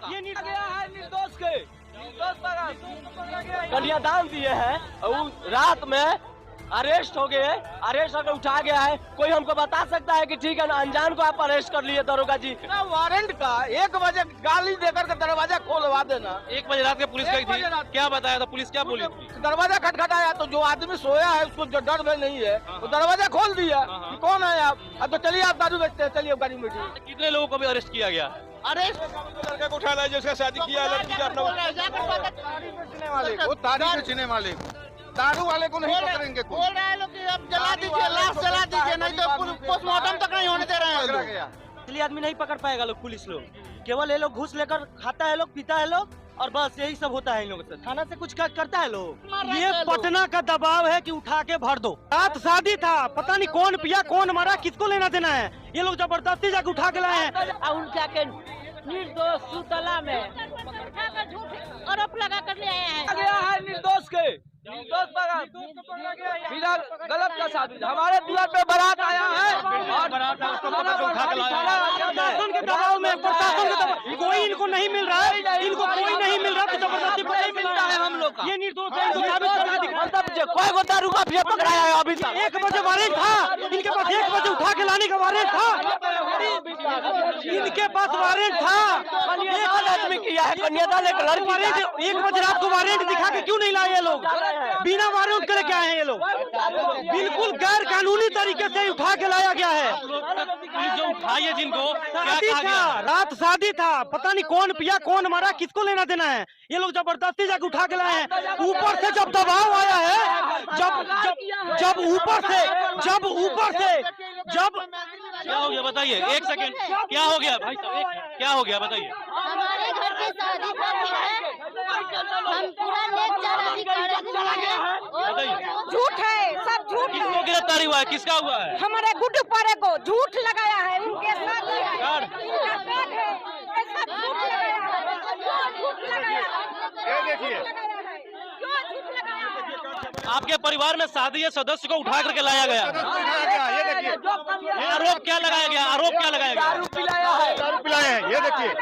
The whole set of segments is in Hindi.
ये गया है निर्दोष के कन्यादान दिए हैं और रात में अरेस्ट हो गए, अरेस्ट होकर उठा गया है। कोई हमको बता सकता है कि ठीक है ना, अनजान को आप अरेस्ट कर लिए दरोगा जी? वारंट का 1 बजे गाली देकर के दरवाजा खोलवा देना। 1 बजे रात के पुलिस गई थी, क्या बताया था पुलिस, क्या बोली? दरवाजा खटखटाया तो जो आदमी सोया है उसको जो डर में नहीं है तो दरवाजा खोल दिया कि कौन है आप? अब तो चलिए आप दारू बेचते हैं, चलिए गाड़ी में बैठिए। कितने लोगों को भी अरेस्ट किया गया? अरेस्ट लड़के को उठा लाया जिसका शादी किया, लड़की का अपना वो तारीख बेचने वाले दारू वाले को नहीं पकड़ेंगे। बोल रहे हैं लोग कि अब जला दीजिए, लाश जला दीजिए, नहीं तो पोस्टमार्टम तक नहीं होने दे रहे हैं। इसलिए आदमी नहीं पकड़ पाएगा लोग, पुलिस लोग। केवल ये लोग घूस लेकर खाता है लोग, पीता है लोग, और बस यही सब होता है इन लोगों से। थाना से कुछ करता है लोग। ये पटना का दबाव है कि उठा के भर दो। रात शादी था, पता नहीं कौन पिया कौन मरा, किसको लेना देना है। ये लोग जबरदस्ती जाके उठा के लाए हैं। उनका के निर्दोष सुतला में आरोप लगा कर ले आए हैं। गया है निर्दोष के बिना गलत का शादी। हमारे द्वार पे बारात आया है और प्रशासन के दबाव में, प्रशासन के दबाव, कोई इनको नहीं मिल रहा है, इनको कोई नहीं मिल रहा तो जबरदस्ती नहीं मिलता है हम लोग का। ये निर्दोष है, इनको साबित करना दिखा। कोई को दारू माफिया पकड़ाया है अभी तक? 1 बजे वारंट था इनके पास, 1 बजे उठा के लाने का वारंट था इनके पास, वारंट था। आदमी किया है कन्यादान, एक लड़की वारंट 1 बजे रात को वारंट दिखा के क्यों नहीं लाए ये लोग? बिना वारंट के क्या है ये लोग? बिल्कुल गैर कानूनी तरीके से उठा के लाया गया है। पुलिस जो उठाई है जिनको, शादी था, रात शादी था, पता नहीं कौन पिया कौन मरा, किसको लेना देना है। ये लोग जबरदस्ती जाके उठा के लाए हैं। ऊपर से जब दबाव आया है, जब ऊपर से क्या हो गया बताइए? 1 सेकंड, क्या हो गया भाई साहब, क्या हो गया बताइए? हमारे घर की शादी हम पूरा बताइए। झूठ है, सब झूठ है। किसको गिरफ्तारी हुआ है, किसका हुआ है? हमारे गुड्डू पारे को झूठ लगाया है, उनके साथ है, उनका साथ है, ये सब झूठ लगाया है। झूठ लगाया है, ये देखिए, क्यों झूठ लगाया है? आपके परिवार में शादी है, सदस्य को उठा करके लाया गया। ये देखिए आरोप क्या लगाया गया, आरोप क्या लगाया गया? दारू पिलाया है, दारू पिलाए हैं। ये देखिए,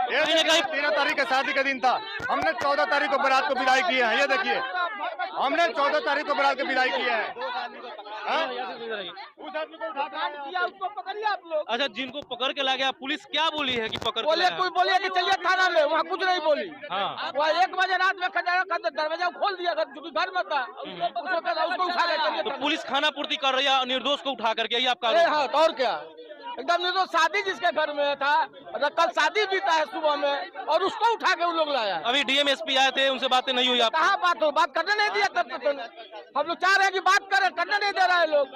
कहीं न कहीं 13 तारीख का शादी का दिन था, हमने 14 तारीख को बारात को विदाई किया है। ये देखिए, हमने 14 तारीख को बारात को विदाई किया है। उस आदमी को उठा के उसको पकड़िए आप लोग। अच्छा, जिनको पकड़ के ला गया, पुलिस क्या बोली है कि पकड़ के बोले, लाया? कोई बोलिए कि चलिए थाना में, वहाँ कुछ नहीं बोली। हाँ। वहाँ 1 बजे रात में दरवाजा खोल दिया, क्योंकि घर में था, उसको उठा के तो पुलिस खाना पूर्ति कर रही है निर्दोष को उठा करके, यही आपका? हाँ, तो और क्या, एकदम निर्दोष। शादी जिसके घर में था, कल शादी बीता है सुबह में, और उसको उठा के उन लोग लाया। अभी डीएम एसपी आए थे, उनसे बातें नहीं हुई? आप कहाँ बात हो, बात करने नहीं दिया तब तक। हम लोग चाह रहे हैं कि बात करें, करने नहीं दे रहे हैं लोग।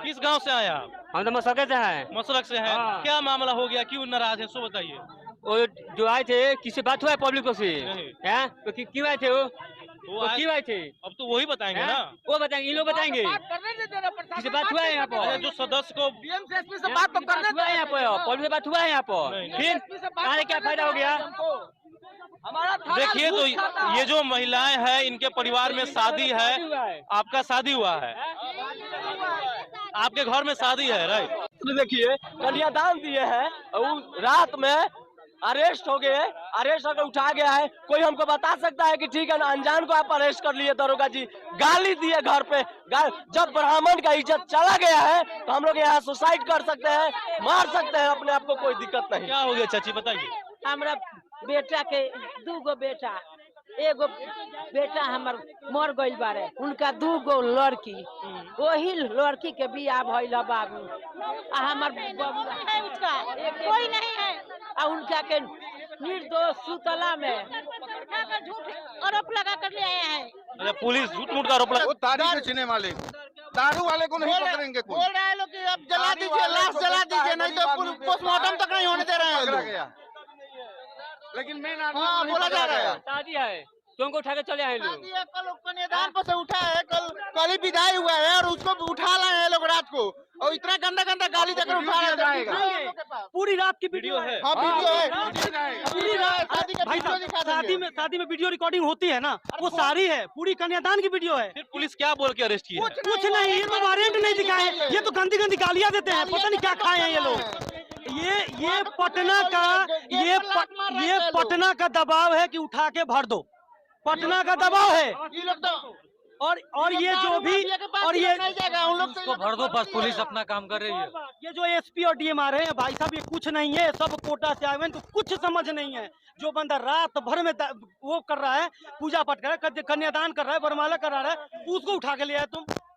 किस गांव से आए आप? हम तो मसरक से हैं। मसरक से हैं। हाँ। क्या मामला हो गया, क्यों नाराज है, सो बताइए। वो जो आए थे, किससे बात हुआ है पब्लिक से? नहीं। हैं? तो क्यों आए थे वो क्यों आए थे? अब तो वही बताएंगे ना। वो बताएंगे, इन लोग बताएंगे। करने नहीं दे रहे, किसी बात हुआ है यहाँ पर? अच्छा, जो सदस्य को डीएम से एसपी से बात तो करने हुआ है यहाँ पर, पब्लिक से बात हुआ है यहाँ पर, नहीं, फिर आने क्या फायदा हो गया? हमारा देखिए, तो ये जो महिलाएं हैं, इनके परिवार में शादी है, आपका शादी हुआ है, आपके घर में शादी है, राइट? तो देखिए कन्यादान दिए हैं और रात में अरेस्ट हो गए, अरेस्ट होकर उठा गया है। कोई हमको बता सकता है कि ठीक है ना, अनजान को आप अरेस्ट कर लिए दरोगा जी? गाली दिए घर पे। जब ब्राह्मण का इज्जत चला गया है तो हम लोग यहाँ सुसाइड कर सकते हैं, मार सकते हैं अपने आप को, कोई दिक्कत नहीं। क्या हो गया चाची बताइए? हमरा बेटा के 2 गो बेटा, एगो बेटा हमर मर गइल बारे, उनका 2 गो लड़की, वही लड़की के बियाह भइल बाबू, आ हमर कोई नहीं है, आ उनका के निर्दोष सुतला में आरोप लगा कर ले आए हैं। अच्छा, पुलिस झूठ मूठ का आरोप लगा। वो तारीख बेचने वाले दारू वाले को नहीं पकड़ेंगे। बोल रहे हैं लोग कि अब जला दीजिए, लाश जला दीजिए, नहीं तो पोस्टमार्टम तक नहीं होने दे रहे हैं। लेकिन मेन आदमी बोला जा रहा है शादी है, तुमको उठा के चले आए लोग। कल कन्यादान पर से उठा है, कल ही विदाई हुआ है, और उसको उठा लाए हैं लोग रात को, और इतना गंदा गंदा गाली देकर उठा रहे हैं। पूरी रात की वीडियो है। हाँ, वीडियो है, पूरी रात भाई साहब, शादी में वीडियो रिकॉर्डिंग होती है ना, वो सारी है, पूरी कन्यादान की वीडियो है। फिर पुलिस क्या बोल के अरेस्ट किया? कुछ नहीं, ये तो वारंट नहीं दिखाए, ये तो गंदी गंदी गालियां देते हैं, पता नहीं क्या खाए हैं ये लोग। ये पटना का ये पटना का दबाव है कि उठा के भर दो, पटना का दबाव है। ये लोग तो और ये जो भी और ये नहीं जाएगा उन लोग उसको भर दो, बस पुलिस अपना काम कर रही है। ये जो एसपी और डीएम आ रहे हैं भाई साहब, ये कुछ नहीं है, सब कोटा से आए हुए हैं, तो कुछ समझ नहीं है। जो बंदा रात भर में वो कर रहा है, पूजा पाठ कर रहा है, कन्यादान कर रहा है, वरमाला करा रहा है, उसको उठा के ले आए तुम।